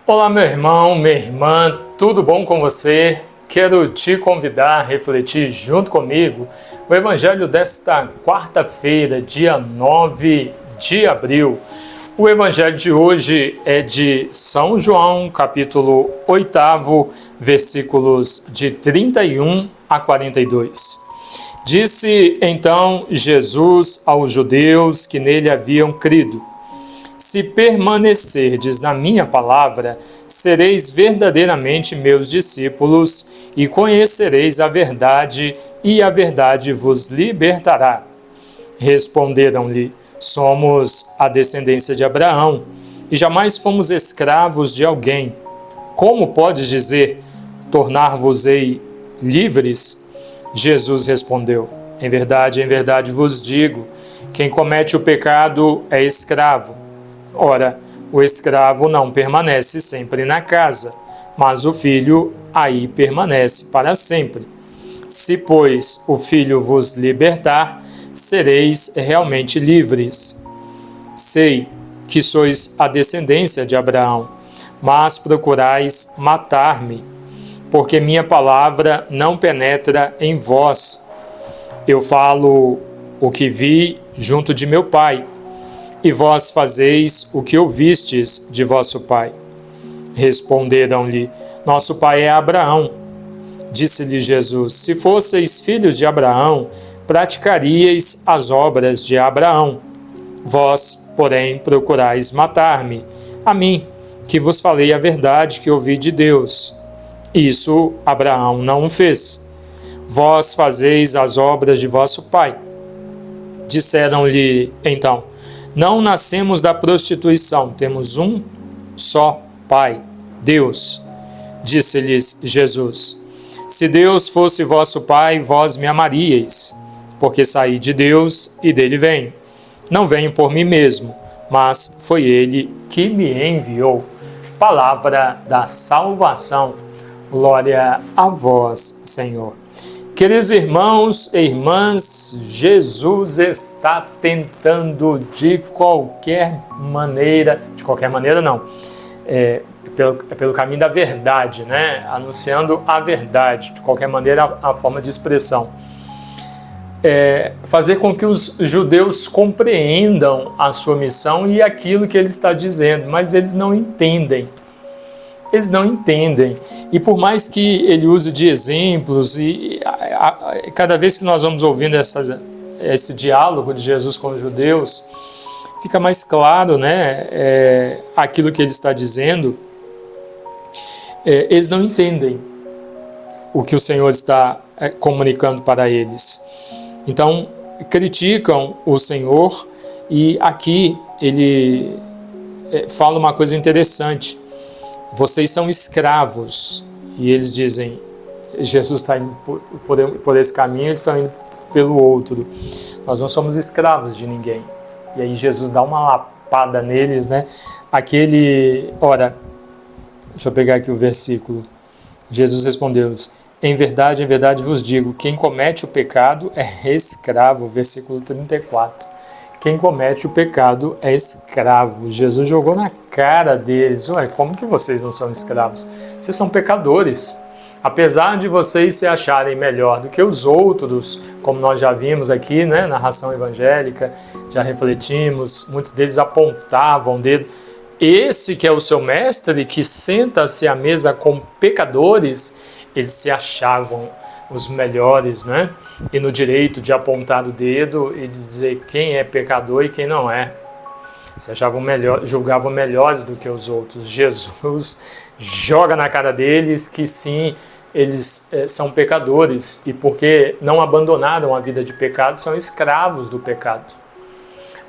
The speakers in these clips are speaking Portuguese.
Olá, meu irmão, minha irmã, tudo bom com você? Quero te convidar a refletir junto comigo o Evangelho desta quarta-feira, dia 9 de abril. O Evangelho de hoje é de São João, capítulo 8, versículos de 31 a 42. Disse então Jesus aos judeus que nele haviam crido: se permanecerdes na minha palavra, sereis verdadeiramente meus discípulos e conhecereis a verdade, e a verdade vos libertará. Responderam-lhe: somos a descendência de Abraão e jamais fomos escravos de alguém. Como podes dizer, tornar-vos-ei livres? Jesus respondeu: em verdade vos digo, quem comete o pecado é escravo. Ora, o escravo não permanece sempre na casa, mas o filho aí permanece para sempre. Se, pois, o filho vos libertar, sereis realmente livres. Sei que sois a descendência de Abraão, mas procurais matar-me, porque minha palavra não penetra em vós. Eu falo o que vi junto de meu pai, e vós fazeis o que ouvistes de vosso pai. Responderam-lhe: nosso pai é Abraão. Disse-lhe Jesus: se fosseis filhos de Abraão, praticaríeis as obras de Abraão. Vós, porém, procurais matar-me, a mim, que vos falei a verdade que ouvi de Deus. Isso Abraão não o fez. Vós fazeis as obras de vosso pai. Disseram-lhe então: não nascemos da prostituição, temos um só Pai, Deus. Disse-lhes Jesus: se Deus fosse vosso Pai, vós me amaríeis, porque saí de Deus e dele venho. Não venho por mim mesmo, mas foi ele que me enviou. Palavra da salvação. Glória a vós, Senhor. Queridos irmãos e irmãs, Jesus está tentando de qualquer maneira não, pelo caminho da verdade, né? Anunciando a verdade, de qualquer maneira a forma de expressão. Fazer com que os judeus compreendam a sua missão e aquilo que ele está dizendo, mas eles não entendem. Eles não entendem, e por mais que ele use de exemplos, e cada vez que nós vamos ouvindo esse diálogo de Jesus com os judeus, fica mais claro, né, aquilo que ele está dizendo. Eles não entendem o que o Senhor está comunicando para eles. Então, criticam o Senhor, e aqui ele fala uma coisa interessante. Vocês são escravos. E eles dizem: Jesus está indo por esse caminho, eles estão indo pelo outro. Nós não somos escravos de ninguém. E aí Jesus dá uma lapada neles, né? Ora, deixa eu pegar aqui o versículo. Jesus respondeu-lhes: em verdade vos digo, quem comete o pecado é escravo. Versículo 34. Quem comete o pecado é escravo. Jesus jogou na cara deles: ué, como que vocês não são escravos? Vocês são pecadores. Apesar de vocês se acharem melhor do que os outros, como nós já vimos aqui, né, na narração evangélica, já refletimos, muitos deles apontavam o dedo. Esse que é o seu mestre, que senta-se à mesa com pecadores, eles se achavam os melhores, né? E no direito de apontar o dedo e dizer quem é pecador e quem não é. Se achavam julgavam melhores do que os outros. Jesus joga na cara deles que sim, eles são pecadores, e porque não abandonaram a vida de pecado, são escravos do pecado.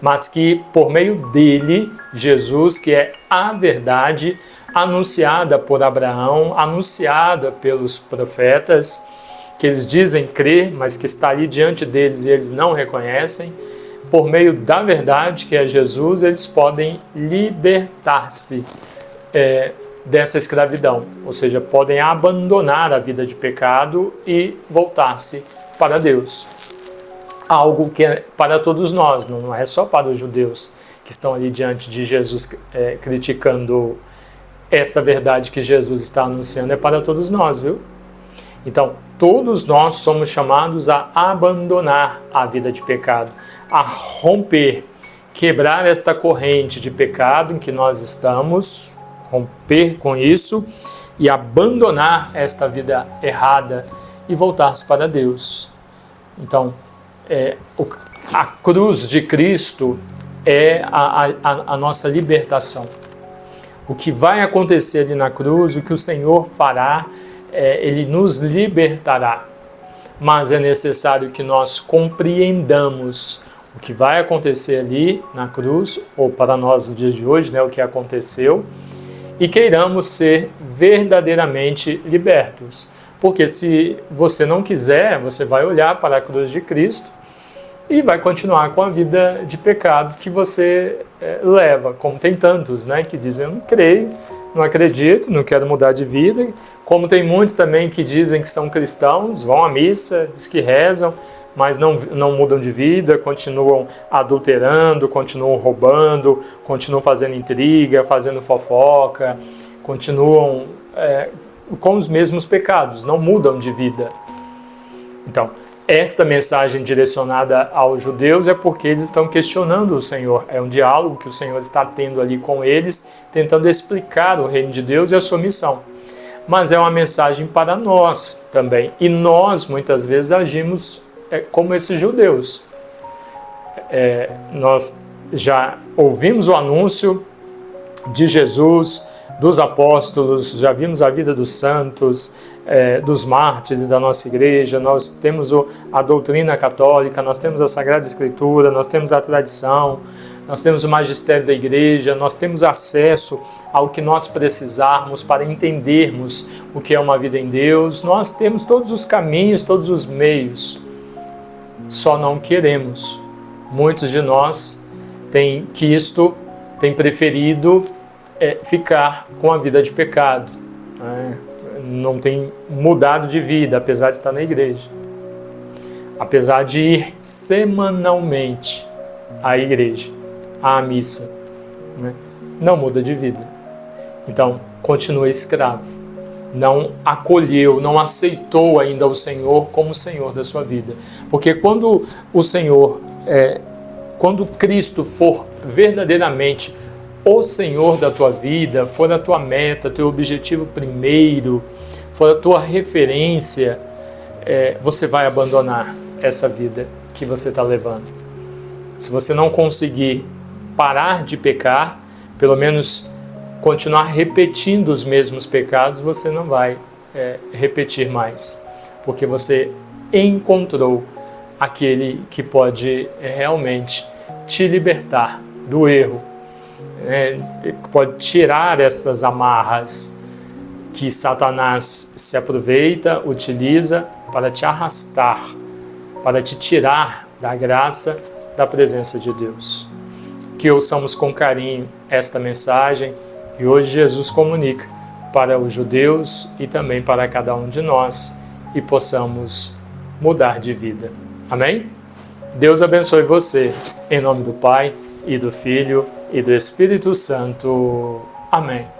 Mas que por meio dele, Jesus, que é a verdade, anunciada por Abraão, anunciada pelos profetas, que eles dizem crer, mas que está ali diante deles e eles não reconhecem, por meio da verdade, que é Jesus, eles podem libertar-se dessa escravidão, ou seja, podem abandonar a vida de pecado e voltar-se para Deus. Algo que é para todos nós, não é só para os judeus que estão ali diante de Jesus criticando esta verdade que Jesus está anunciando é para todos nós, viu? Então, todos nós somos chamados a abandonar a vida de pecado, a romper, quebrar esta corrente de pecado em que nós estamos, romper com isso e abandonar esta vida errada e voltar-se para Deus. Então, a cruz de Cristo é a nossa libertação. O que vai acontecer ali na cruz, o que o Senhor fará, Ele nos libertará. Mas é necessário que nós compreendamos o que vai acontecer ali na cruz, ou para nós nos dias de hoje, né, o que aconteceu, e queiramos ser verdadeiramente libertos. Porque se você não quiser, você vai olhar para a cruz de Cristo e vai continuar com a vida de pecado que você leva, como tem tantos, né, que dizem, eu não creio, não acredito, não quero mudar de vida, como tem muitos também que dizem que são cristãos, vão à missa, diz que rezam, mas não mudam de vida, continuam adulterando, continuam roubando, continuam fazendo intriga, fazendo fofoca, continuam com os mesmos pecados, não mudam de vida. Então, esta mensagem direcionada aos judeus é porque eles estão questionando o Senhor. É um diálogo que o Senhor está tendo ali com eles, tentando explicar o reino de Deus e a sua missão. Mas é uma mensagem para nós também. E nós, muitas vezes, agimos como esses judeus. Nós já ouvimos o anúncio de Jesus, dos apóstolos, já vimos a vida dos santos, dos mártires da nossa igreja, nós temos a doutrina católica, nós temos a Sagrada Escritura, nós temos a tradição, nós temos o magistério da igreja, nós temos acesso ao que nós precisarmos para entendermos o que é uma vida em Deus, nós temos todos os caminhos, todos os meios, só não queremos. Muitos de nós têm preferido ficar com a vida de pecado, né? Não tem mudado de vida, apesar de estar na igreja, apesar de ir semanalmente à igreja, à missa, né? Não muda de vida. Então, continua escravo, não acolheu, não aceitou ainda o Senhor como Senhor da sua vida, porque quando o Senhor, quando Cristo for verdadeiramente o Senhor da tua vida, for a tua meta, teu objetivo primeiro, for a tua referência, você vai abandonar essa vida que você está levando. Se você não conseguir parar de pecar, pelo menos continuar repetindo os mesmos pecados, você não vai repetir mais, porque você encontrou aquele que pode realmente te libertar do erro, pode tirar essas amarras que Satanás se aproveita, utiliza para te arrastar, para te tirar da graça, da presença de Deus. Que ouçamos com carinho esta mensagem e hoje Jesus comunica para os judeus e também para cada um de nós e possamos mudar de vida. Amém? Deus abençoe você, em nome do Pai, e do Filho, e do Espírito Santo. Amém.